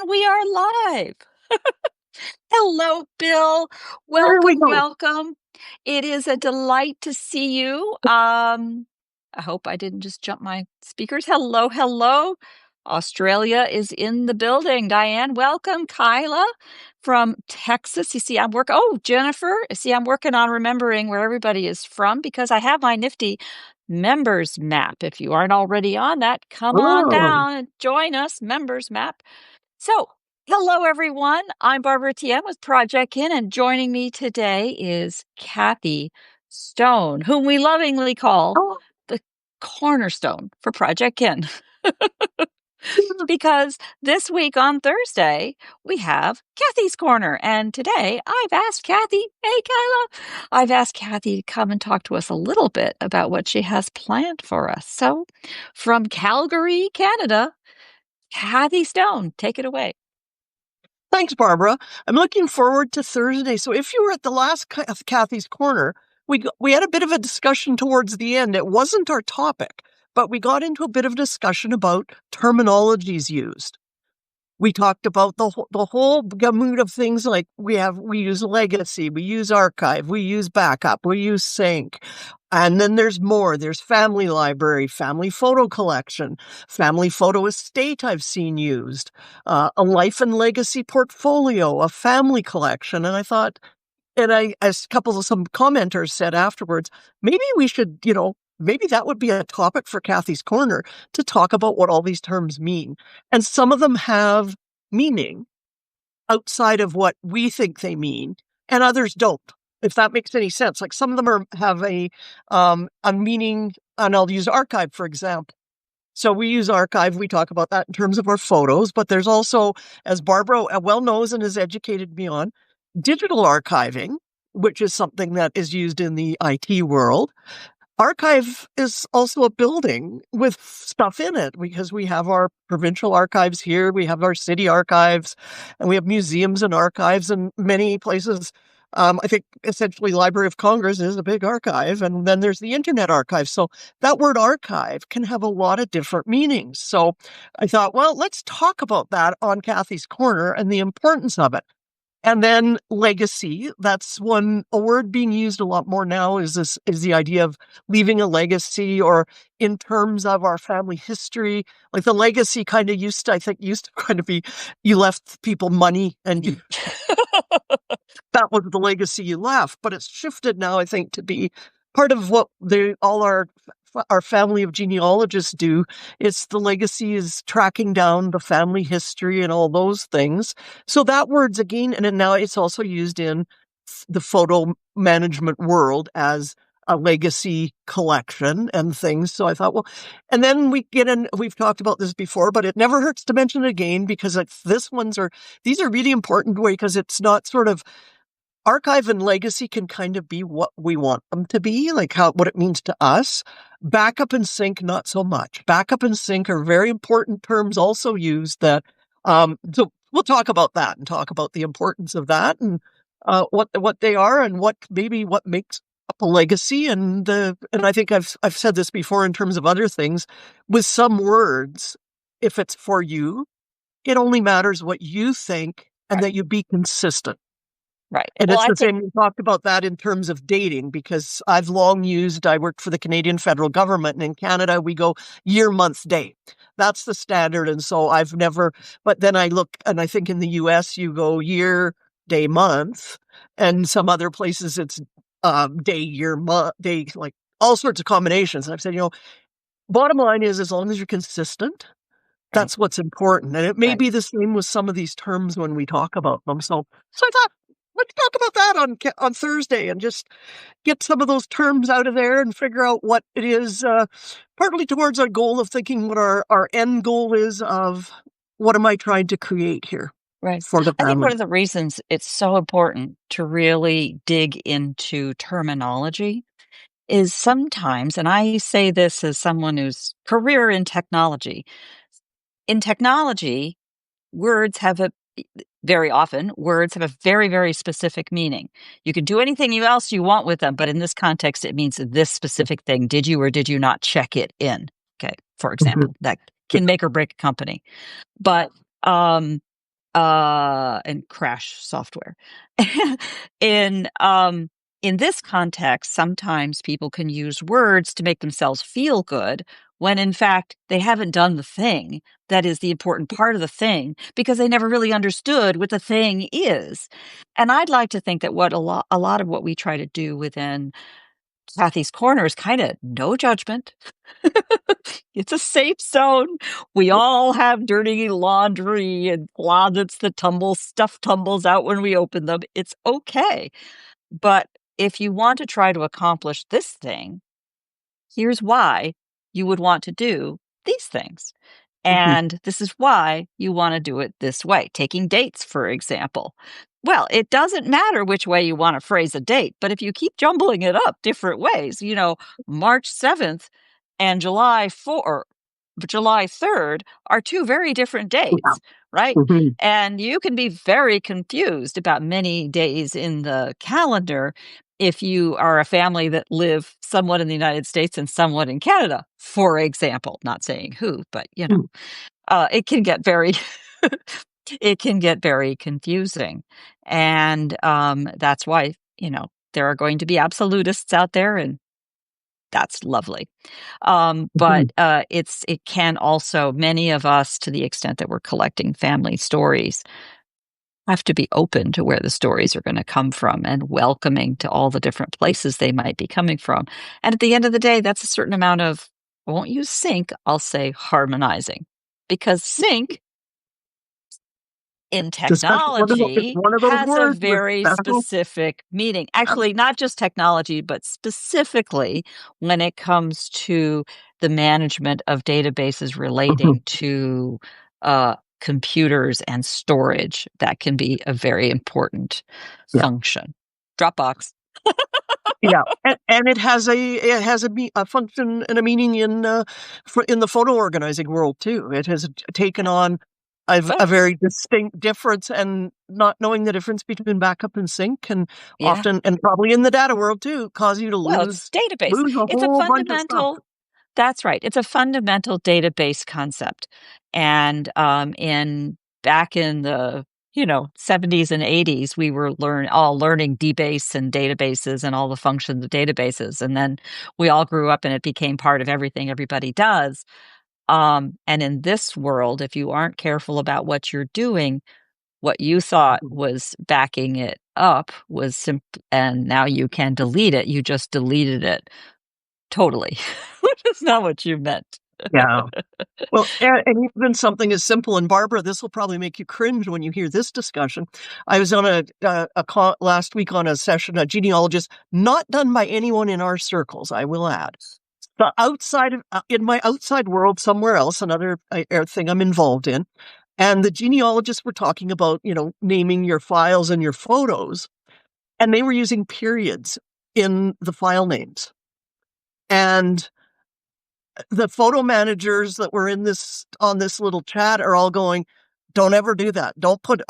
we are live. Hello, Bill. There we Welcome, go. welcome. It is a delight to see you. I hope I didn't just jump my speakers. Hello, hello. Australia is in the building. Diane, welcome. Kyla from Texas. You see, Jennifer. See, I'm working on remembering where everybody is from because I have my nifty members map. If you aren't already on that, come on Oh, down and join us, members map. So, hello everyone. I'm Barbara Tien with Projectkin, and joining me today is Kathy Stone, whom we lovingly call oh, the cornerstone for Projectkin. Because this week on Thursday, we have Kathy's Corner. And today I've asked Kathy, hey Kyla, I've asked Kathy to come and talk to us a little bit about what she has planned for us. So, from Calgary, Canada, Kathy Stone, take it away. thanks, Barbara. I'm looking forward to Thursday. So if you were at the last Kathy's Corner, we had a bit of a discussion towards the end. It wasn't our topic, but we got into a bit of discussion about terminologies used. We talked about the whole gamut of things like we use legacy, we use archive, we use backup, we use sync. And then there's more. There's family library, family photo collection, family photo estate I've seen used, a life and legacy portfolio, a family collection. And I thought, as some commenters said afterwards, maybe we should, maybe that would be a topic for Kathy's Corner to talk about what all these terms mean. And some of them have meaning outside of what we think they mean, and others don't, if that makes any sense. Like some of them have a meaning, and I'll use archive, for example. So we use archive. We talk about that in terms of our photos, but there's also, as Barbara well knows and has educated me on, digital archiving, which is something that is used in the IT world. Archive is also a building with stuff in it because we have our provincial archives here, we have our city archives, and we have museums and archives in many places. I think essentially Library of Congress is a big archive, and then there's the Internet Archive. So that word archive can have a lot of different meanings. So I thought, well, let's talk about that on Kathy's Corner and the importance of it. And then legacy, that's a word being used a lot more now is the idea of leaving a legacy, or in terms of our family history. Like the legacy kind of used to kind of be, you left people money and that was the legacy you left. But it's shifted now, I think, to be part of what all our family of genealogists do. It's the legacy is tracking down the family history and all those things. So that word's again, and now it's also used in the photo management world as a legacy collection and things. So I thought, well, and then we've talked about this before, but it never hurts to mention it again because these are really important because it's not sort of, archive and legacy can kind of be what we want them to be, like what it means to us. Backup and sync, not so much. Backup and sync are very important terms also used that, so we'll talk about that and talk about the importance of that and what they are and what makes up a legacy. And I think I've said this before in terms of other things. With some words, if it's for you, it only matters what you think and Right. that you be consistent. Right. And Well, it's I the think, same, we talked about that in terms of dating, because I worked for the Canadian federal government, and in Canada, we go year, month, day. That's the standard. And so but then I look, and I think in the US, you go year, day, month, and some other places it's day, year, month, day, like all sorts of combinations. And I've said, bottom line is, as long as you're consistent, right, that's what's important. And it may right. be the same with some of these terms when we talk about them. So I thought, let's talk about that on Thursday and just get some of those terms out of there and figure out what it is, partly towards our goal of thinking what our end goal is of what am I trying to create here Right. for the I think one family. of the reasons it's so important to really dig into terminology is sometimes, and I say this as someone who's career in technology, very often, words have a very, very specific meaning. You can do anything else you want with them, but in this context, it means this specific thing. Did you or did you not check it in? Okay, for Mhm. example, that can make or break a company. But and crash software. in in this context, sometimes people can use words to make themselves feel good when in fact they haven't done the thing that is the important part of the thing because they never really understood what the thing is. And I'd like to think that what a lot of what we try to do within Kathy's Corner is kind of no judgment. It's a safe zone. We all have dirty laundry and closets that stuff tumbles out when we open them. It's okay. But if you want to try to accomplish this thing, here's why you would want to do these things. Mhm. And this is why you want to do it this way. Taking dates, for example. Well, it doesn't matter which way you want to phrase a date, but if you keep jumbling it up different ways, March 7th and July 3rd are two very different Yeah. dates, right? Mhm. And you can be very confused about many days in the calendar if you are a family that live somewhat in the United States and somewhat in Canada, for example. Not saying who, but Mm. it can get very it can get very confusing. And that's why, there are going to be absolutists out there, and that's lovely. But Mhm. it can also, many of us, to the extent that we're collecting family stories, have to be open to where the stories are going to come from and welcoming to all the different places they might be coming from. And at the end of the day, that's a certain amount of, I won't use sync, I'll say harmonizing. Because sync in It's a special it's technology one of those has a words with very special. specific meaning. Actually, not just technology, but specifically when it comes to the management of databases Mhm. relating to computers and storage. That can be a very important Yeah. function. Dropbox. Yeah, and it has a function and a meaning in the photo organizing world too. It has taken on a Oh, very distinct difference, and not knowing the difference between backup and sync can yeah. often, and probably in the data world too, cause you to Well, it's database. lose a It's a whole bunch of stuff. fundamental That's right. It's a fundamental database concept. And in back in the 70s and 80s, we were all learning DBase and databases and all the functions of databases. And then we all grew up and it became part of everything everybody does. And in this world, if you aren't careful about what you're doing, what you thought Mhm. was backing it up was simple, and now you can delete it. You just deleted it totally, which is not what you meant. Yeah. Well, and even something as simple, and Barbara, this will probably make you cringe when you hear this discussion. I was on last week on a session, a genealogist, not done by anyone in our circles, I will add. The outside of in my outside world somewhere else, another thing I'm involved in, and the genealogists were talking about naming your files and your photos, and they were using periods in the file names, and the photo managers that were on this little chat are all going, don't ever do that. Don't put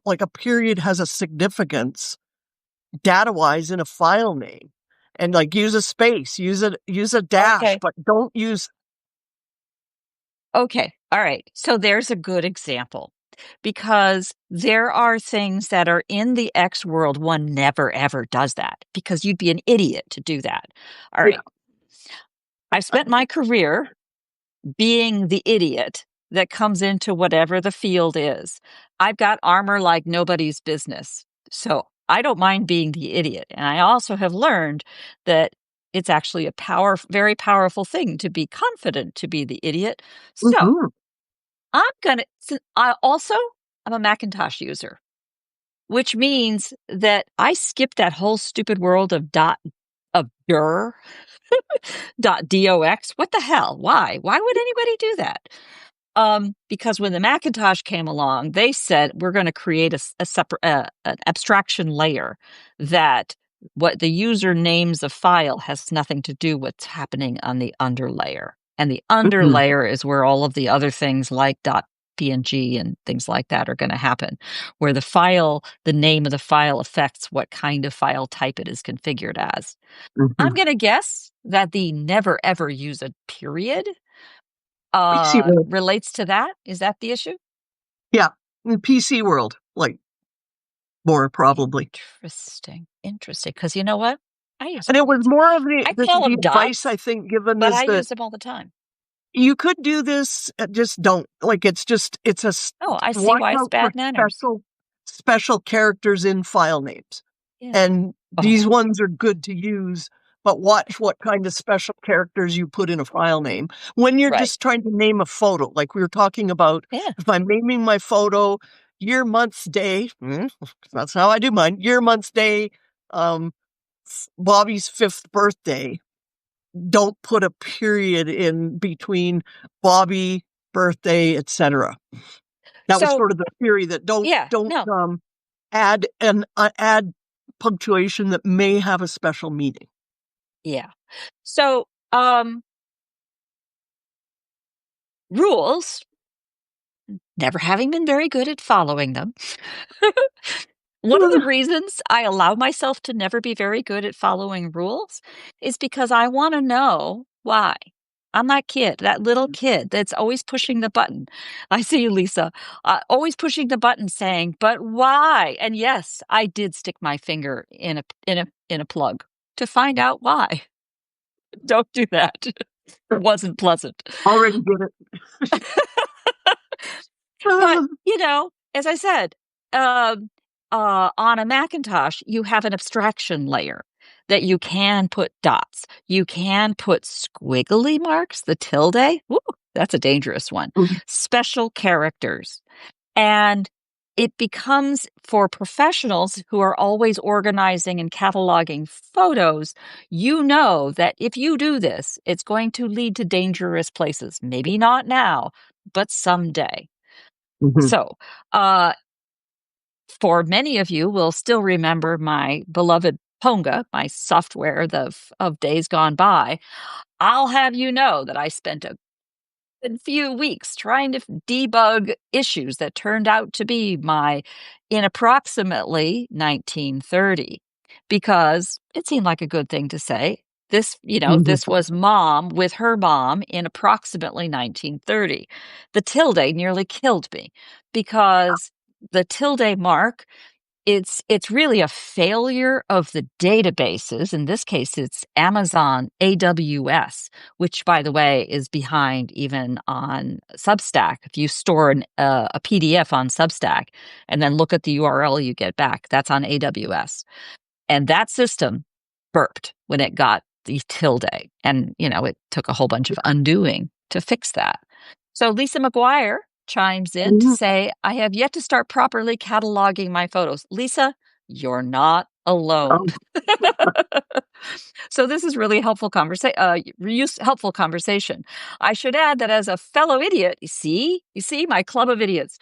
like a period has a significance data wise in a file name, and like use a space, use a dash, Okay. but don't use. Okay. All right. So there's a good example because there are things that are in the X world. One never ever does that because you'd be an idiot to do that. All Yeah. right. I've spent my career being the idiot that comes into whatever the field is. I've got armor like nobody's business. So I don't mind being the idiot. And I also have learned that it's actually a very powerful thing to be confident to be the idiot. So Mhm. I'm a Macintosh user, which means that I skipped that whole stupid world of dir dot dox. What the hell? Why? Why would anybody do that? Because when the Macintosh came along, they said we're going to create a separate an abstraction layer that what the user names a file has nothing to do with what's happening on the underlayer. And the Mhm. underlayer is where all of the other things like .png and things like that are going to happen, where the name of the file affects what kind of file type it is configured as. I'm Mhm. going to guess that the never ever use a period I see. relates to that. Is that the issue? Yeah. in PC world, like more probably. Interesting. Because you know what? I use And it was more of the, I the, call the them advice I dots, think given but is I that use them all the time. you could do this, just don't. Like Oh, I see watch why it's out for bad manners. special characters in file names. Yeah. And these Oh, ones are good to use, but watch what kind of special characters you put in a file name. When you're right. just trying to name a photo, like we were talking about, Yeah. if I'm naming my photo, year, month, day, that's how I do mine, year, month, day, um, Bobby's 5th birthday, don't put a period in between Bobby, birthday, etc. That was So, sort of the theory that don't yeah, don't no, um, add punctuation that may have a special meaning. yeah. So, rules, never having been very good at following them. One of the reasons I allow myself to never be very good at following rules is because I want to know why. I'm that kid, that little kid that's always pushing the button. I see you, Lisa, always pushing the button saying, "But why?" And yes, I did stick my finger in a plug to find out why. Don't do that. It wasn't pleasant. Already did it. But, as I said, um, on a Macintosh, you have an abstraction layer that you can put dots. You can put squiggly marks, the tilde. Woo, that's a dangerous one. Special characters. And it becomes for professionals who are always organizing and cataloging photos, you know that if you do this, it's going to lead to dangerous places. Maybe not now, but someday. Mhm. So, for many of you will still remember my beloved Ponga, my software of days gone by. I'll have you know that I spent a few weeks trying to debug issues that turned out to be in approximately 1930 because it seemed like a good thing to say. This was mom with her mom in approximately 1930. The tilde nearly killed me because the tilde mark, it's really a failure of the databases. In this case, it's Amazon AWS, which, by the way, is behind even on Substack. If you store a PDF on Substack and then look at the URL you get back, that's on AWS. And that system burped when it got the tilde. And, it took a whole bunch of undoing to fix that. So Lisa McGuire chimes in to Mhm. say, I have yet to start properly cataloging my photos. Lisa, you're not alone. Um, So this is really helpful conversation. I should add that as a fellow idiot, you see my club of idiots,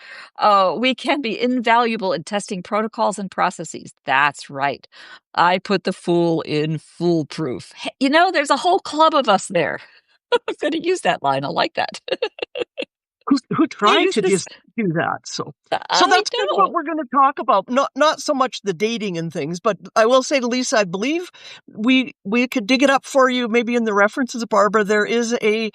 we can be invaluable in testing protocols and processes. That's right. I put the fool in foolproof. Hey, there's a whole club of us there. I'm going to use that line. I like that. who I tried use to this. just do that. So I that's kind of what know. we're going to talk about. Not so much the dating and things, but I will say to Lisa, I believe we could dig it up for you. Maybe in the references, Barbara, there is I'm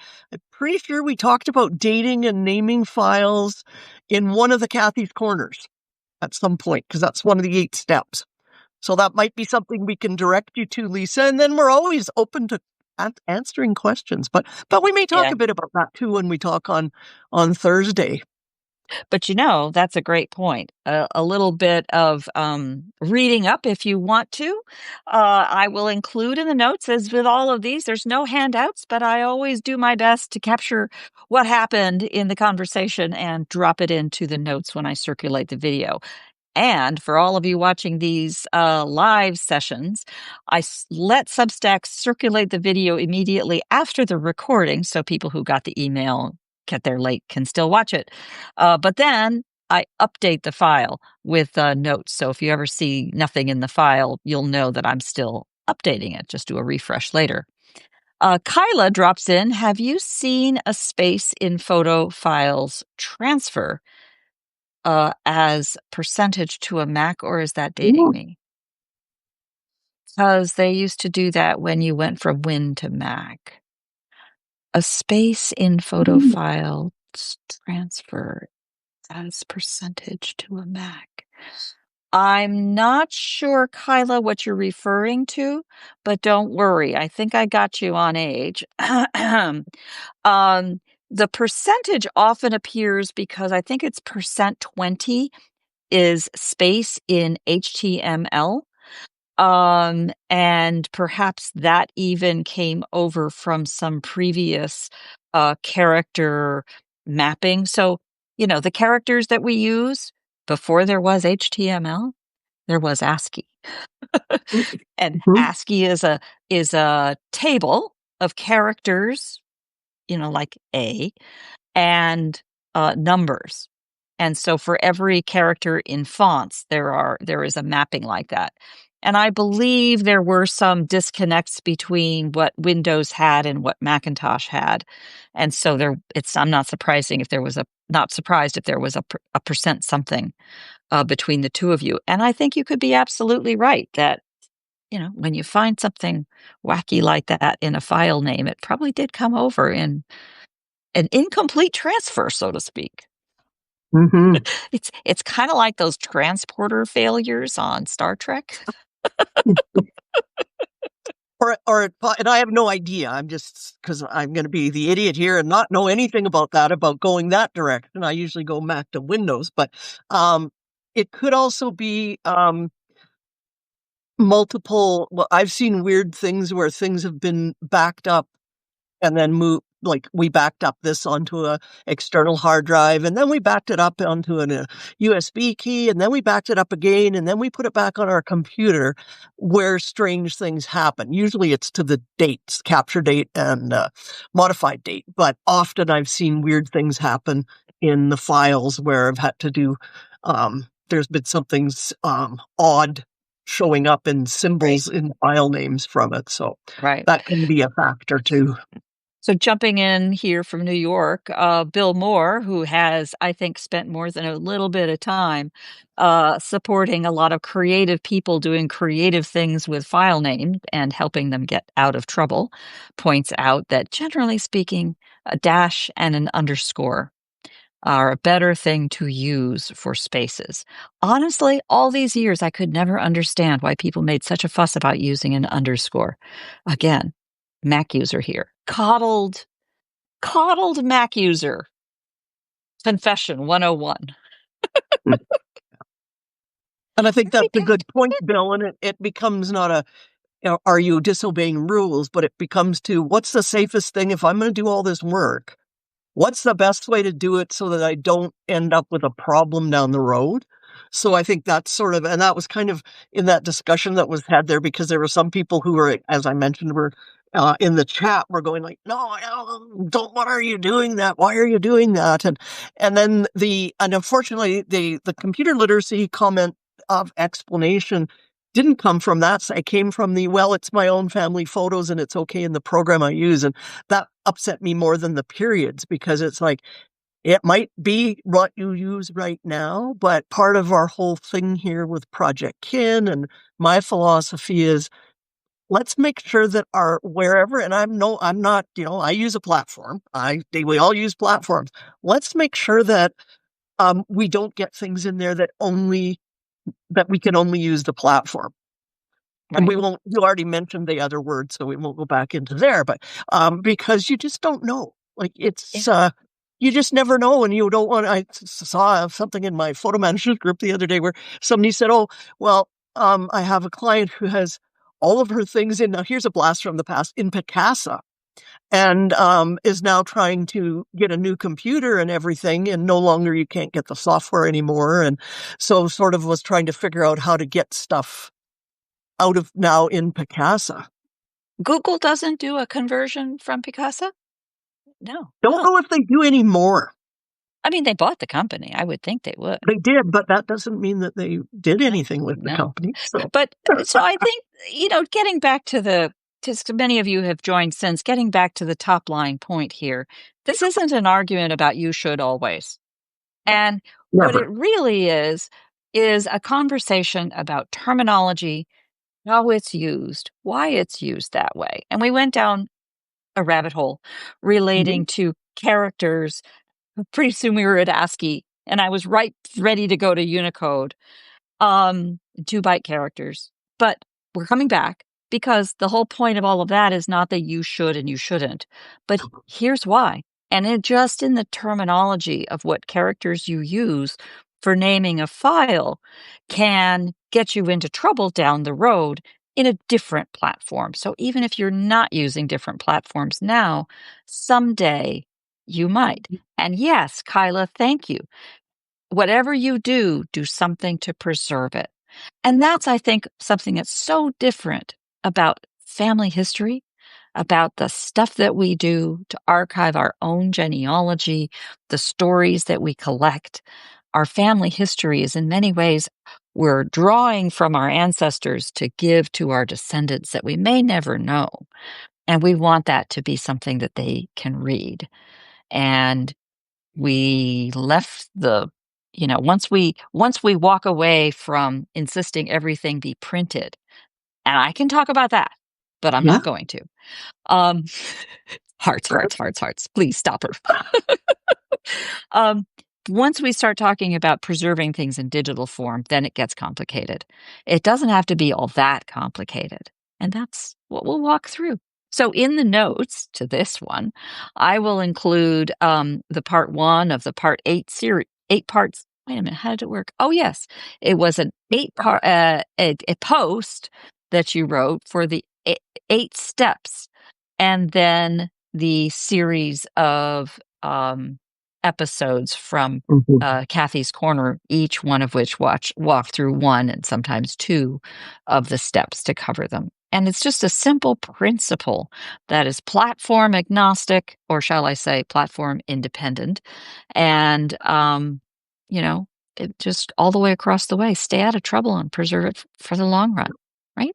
pretty sure we talked about dating and naming files in one of the Kathy's corners at some point, because that's one of the 8 steps. So that might be something we can direct you to, Lisa. And then we're always open to answering questions. But we may talk Yeah. a bit about that too when we talk on Thursday. But that's a great point. A little bit of reading up if you want to. I will include in the notes, as with all of these, there's no handouts, but I always do my best to capture what happened in the conversation and drop it into the notes when I circulate the video. And for all of you watching these live sessions, let Substack circulate the video immediately after the recording so people who got the email, get there late, can still watch it. But then I update the file with notes. So if you ever see nothing in the file, you'll know that I'm still updating it. Just do a refresh later. Kyla drops in. Have you seen a space in photo files transfer as percentage to a Mac, or is that dating Ooh. me? Because they used to do that when you went from Win to Mac. A space in photo file transfer. as percentage to a Mac. I'm not sure, Kyla, what you're referring to, but don't worry. I think I got you on age. Um, the percentage often appears because I think it's percent 20 is space in HTML. And perhaps that even came over from some previous character mapping. So, the characters that we use before there was HTML, there was ASCII. And Mhm. ASCII is a table of characters, like A, and numbers. And so for every character in fonts, there is a mapping like that. And I believe there were some disconnects between what Windows had and what Macintosh had. And so I'm not surprising if there was not surprised if there was a percent something between the two of you. And I think you could be absolutely right that, when you find something wacky like that in a file name, it probably did come over in an incomplete transfer, so to speak. Mhm. It's kind of like those transporter failures on Star Trek. And I have no idea. I'm just because I'm going to be the idiot here and not know anything about going that direction. I usually go Mac to Windows, but um, it could also be multiple. Well, I've seen weird things where things have been backed up and then move like we backed up this onto a external hard drive and then we backed it up onto a USB key and then we backed it up again and then we put it back on our computer where strange things happen. Usually it's to the dates, capture date and modified date, but often I've seen weird things happen in the files where I've had to do there's been something's odd showing up in Right. symbols in file names from it, so Right. that can be a factor too. So jumping in here from New York, Bill Moore, who has, I think, spent more than a little bit of time supporting a lot of creative people doing creative things with file names and helping them get out of trouble, points out that generally speaking, a dash and an underscore are a better thing to use for spaces. Honestly, all these years, I could never understand why people made such a fuss about using an underscore. Again, Mac user here. Coddled Mac user. Confession 101. And I think Very that's a good. good point, Bill. And it becomes not are you disobeying rules, but it becomes to what's the safest thing if I'm going to do all this work? What's the best way to do it so that I don't end up with a problem down the road? So I think that's and that was kind of in that discussion that was had there because there were some people who were, as I mentioned, were in the chat were going like, no, don't, what are you doing that? Why are you doing that? And then and unfortunately the computer literacy comment of explanation didn't come from that. It came from it's my own family photos and it's okay in the program I use. And that upset me more than the periods because it's like, it might be what you use right now, but part of our whole thing here with Projectkin and my philosophy is let's make sure that wherever, and I'm not, I use a platform. We all use platforms. Let's make sure that we don't get things in there that we can only use the platform. And Right. you already mentioned the other word, so we won't go back into there, but because you just don't know. Like Yeah. you just never know. And you don't want, I saw something in my photo management group the other day where somebody said, oh, well, I have a client who has all of her things now here's a blast from the past, in Picasa and is now trying to get a new computer and everything. And no longer you can't get the software anymore. And so sort of was trying to figure out how to get stuff out of now in Picasa. Google doesn't do a conversion from Picasa? No. Don't Huh. know if they do anymore. I mean, they bought the company. I would think they would. They did, but that doesn't mean that they did No. anything with the No. company. So, But so I think, getting back to just many of you have joined since, getting back to the top line point here, this isn't an argument about you should always. And what it never. really is a conversation about terminology, how it's used, why it's used that way. And we went down a rabbit hole Mhm. relating to characters. Pretty soon we were at ASCII and I was ready to go to Unicode. 2 byte characters. But we're coming back because the whole point of all of that is not that you should and you shouldn't, but here's why. And just in the terminology of what characters you use for naming a file can get you into trouble down the road in a different platform. So even if you're not using different platforms now, someday you might. And yes, Kyla, thank you. Whatever you do, do something to preserve it. And that's, I think, something that's so different about family history, about the stuff that we do to archive our own genealogy, the stories that we collect. Our family history is in many ways, we're drawing from our ancestors to give to our descendants that we may never know. And we want that to be something that they can read. And we left once we walk away from insisting everything be printed, and I can talk about that, but I'm Yeah. not going to. Um, hearts. Please stop her. Um, Once we start talking about preserving things in digital form, then it gets complicated. It doesn't have to be all that complicated. And that's what we'll walk through. So in the notes to this one, I will include the part 1 of the part 8 series, 8 parts. Wait a minute, how did it work? Oh, yes. It was an 8-part, a post that you wrote for the 8 steps, and then the series of episodes from Kathy's Corner, each one of which walk through 1 and sometimes 2 of the steps to cover them. And it's just a simple principle that is platform agnostic, or shall I say platform independent. And, it just all the way across the way, stay out of trouble and preserve it for the long run, right?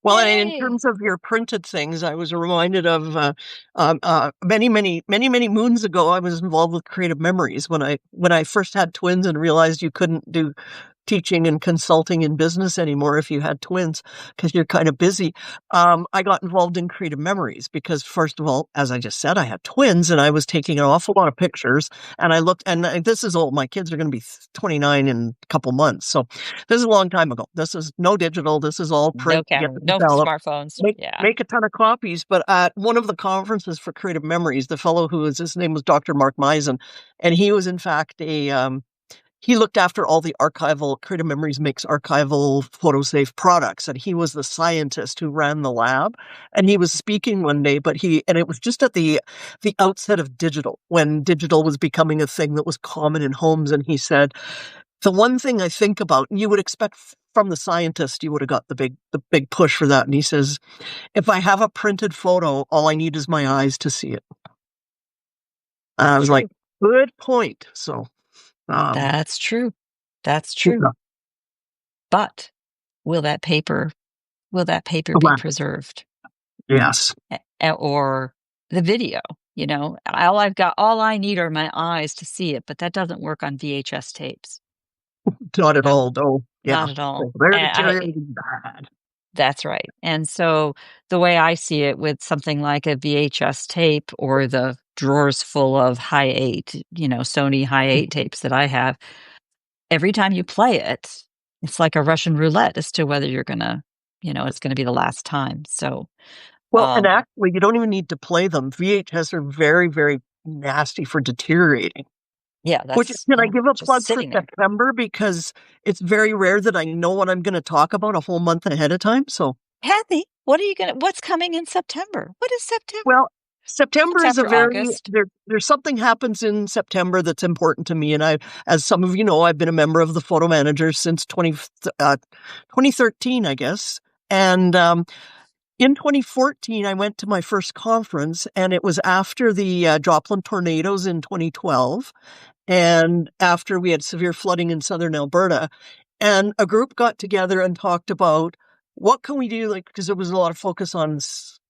Well, and in Yay! terms of your printed things, I was reminded of many moons ago. I was involved with Creative Memories when I first had twins and realized you couldn't do teaching and consulting in business anymore if you had twins because you're kind of busy. I got involved in Creative Memories because, first of all, as I just said, I had twins and I was taking an awful lot of pictures. And I looked, and this is old. My kids are going to be 29 in a couple months. So this is a long time ago. This is no digital. This is all No print. Get camera, it no developed. smartphones. Make, Yeah. make a ton of copies. But at one of the conferences for Creative Memories, the fellow his name was Dr. Mark Meisen, and he was in fact he looked after all the archival. Creative Memories makes archival photosafe products, and he was the scientist who ran the lab. And he was speaking one day, and it was just at the outset of digital, when digital was becoming a thing that was common in homes. And he said, the one thing I think about, and you would expect from the scientist, you would have got the big push for that. And he says, if I have a printed photo, all I need is my eyes to see it. And I was like, good point. So, That's true. That's true. yeah. But will that paper be Well, preserved? yes, Or the video? All I need are my eyes to see it, but that doesn't work on VHS tapes. not at No, all. No, yeah, not at all. they're And deteriorating bad. that's right. And so the way I see it with something like a VHS tape or the drawers full of high 8, Sony high 8 tapes that I have, every time you play it, it's like a Russian roulette as to whether you're gonna, it's gonna be the last time. So, Well, and um, actually, you don't even need to play them. VHS are very, very nasty for deteriorating. yeah, Which, that's can I give a just plug for sitting there. September? Because it's very rare that I know what I'm going to talk about a whole month ahead of time. So, Kathy, what's coming in September? What is September? well, September It's is after August. there's something happens in September that's important to me. And as some of you know, I've been a member of the photo managers since 2013, I guess. And, in 2014, I went to my first conference, and it was after the Joplin tornadoes in 2012, and after we had severe flooding in southern Alberta. And a group got together and talked about what can we do, like, because there was a lot of focus on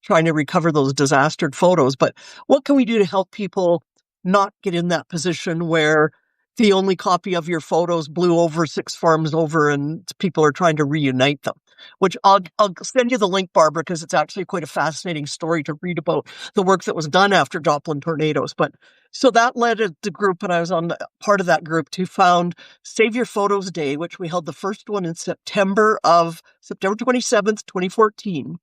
trying to recover those disastered photos, but what can we do to help people not get in that position where the only copy of your photos blew over 6 farms over, and people are trying to reunite them. Which I'll send you the link, Barbara, because it's actually quite a fascinating story to read about the work that was done after Joplin tornadoes. But so that led the group, and I was on part of that group, to found Save Your Photos Day, which we held the first one in September 27th, 2014.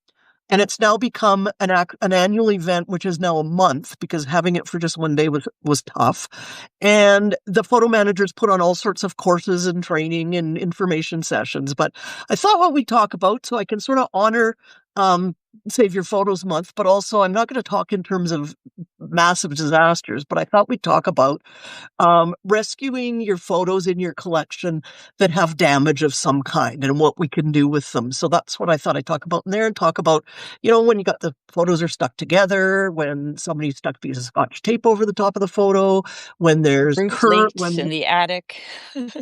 And it's now become an annual event, which is now a month, because having it for just one day was tough. And the photo managers put on all sorts of courses and training and information sessions. But I thought what we'd talk about, so I can sort of honor Save Your Photos Month, but also I'm not going to talk in terms of massive disasters, but I thought we'd talk about rescuing your photos in your collection that have damage of some kind and what we can do with them. So that's what I thought I'd talk about in there, and talk about, when you got the photos are stuck together, when somebody stuck a piece of Scotch tape over the top of the photo, when there's Roof leaks in the attic.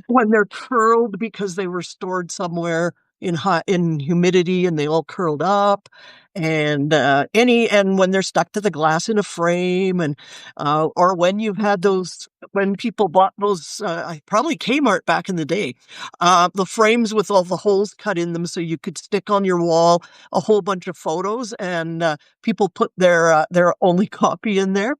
when they're curled because they were stored somewhere in humidity and they all curled up, and when they're stuck to the glass in a frame, and or when you've had those, when people bought those, probably Kmart back in the day, the frames with all the holes cut in them so you could stick on your wall a whole bunch of photos, and people put their only copy in there.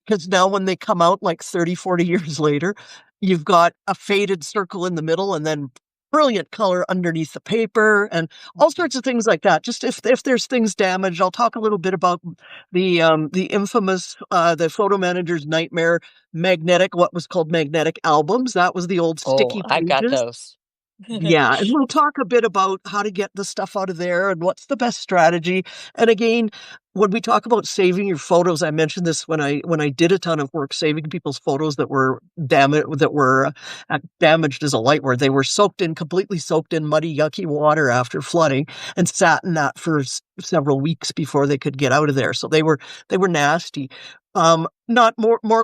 Because now when they come out like 30, 40 years later, you've got a faded circle in the middle and then brilliant color underneath the paper and all sorts of things like that. Just if there's things damaged, I'll talk a little bit about the infamous, the photo manager's nightmare, what was called magnetic albums. That was the old Oh, sticky I've got pages. those. Yeah, and we'll talk a bit about how to get the stuff out of there and what's the best strategy. And again, when we talk about saving your photos, I mentioned this when I did a ton of work saving people's photos that were damaged is a light word. They were completely soaked in muddy, yucky water after flooding, and sat in that for several weeks before they could get out of there. So they were nasty. Not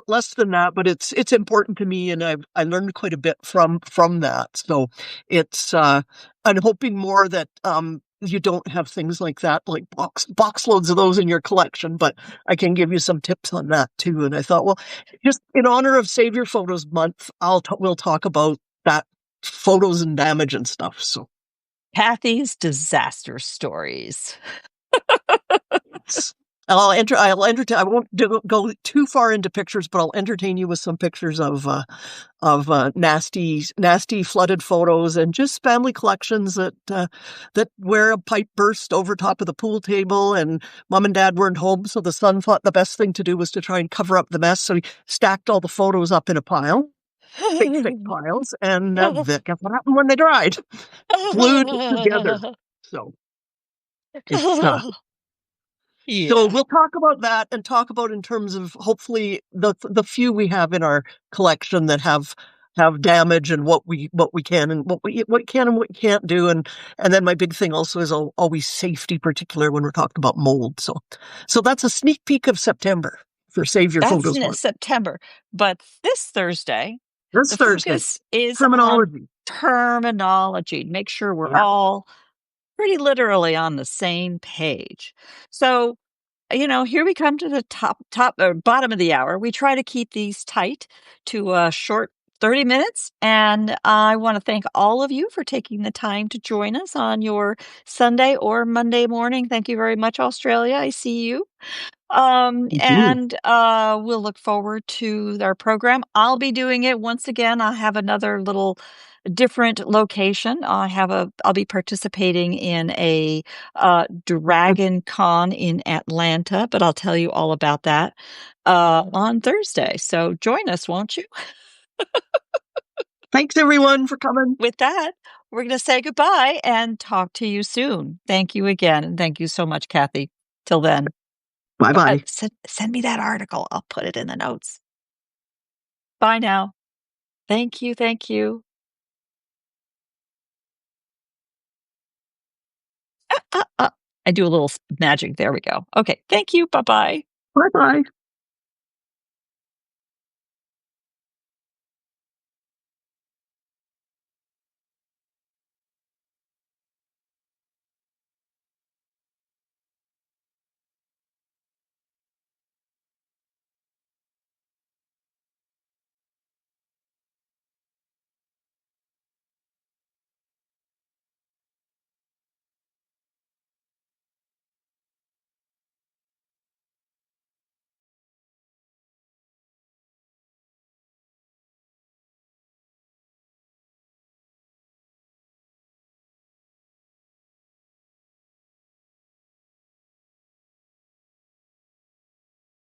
less than that, but it's important to me, and I learned quite a bit from that. So it's I'm hoping more that you don't have things like that, like box loads of those in your collection, but I can give you some tips on that too. And I thought, well, just in honor of Save Your Photos Month, we'll talk about that, photos and damage and stuff. So Kathy's disaster stories. I'll entertain. I won't go too far into pictures, but I'll entertain you with some pictures of nasty flooded photos, and just family collections that where a pipe burst over top of the pool table, and mom and dad weren't home, so the son thought the best thing to do was to try and cover up the mess. So he stacked all the photos up in a pile, big thick piles, and guess what happened when they dried? Glued together. So it's So Yeah. we'll talk about that, and talk about in terms of hopefully the few we have in our collection that have damage, and what we can and what we can't do, and then my big thing also is always safety, particular when we're talking about mold. So that's a sneak peek of September for Save Your That's Photos in Month. September. But this Thursday, This the Thursday, focus is on terminology. terminology. Make sure we're Yeah. all pretty literally on the same page. So, here we come to the top or bottom of the hour. We try to keep these tight to a short 30 minutes. And I want to thank all of you for taking the time to join us on your Sunday or Monday morning. Thank you very much, Australia. I see you. Mhm. And we'll look forward to our program. I'll be doing it once again. I have another little different location. I'll be participating in a Dragon Con in Atlanta, but I'll tell you all about that on Thursday. So join us, won't you? Thanks everyone for coming. With that, we're going to say goodbye and talk to you soon. Thank you again, and thank you so much, Kathy. Till then. Bye bye. Send me that article. I'll put it in the notes. Bye now. Thank you. Thank you. I do a little magic. There we go. Okay. Thank you. Bye bye. Bye bye.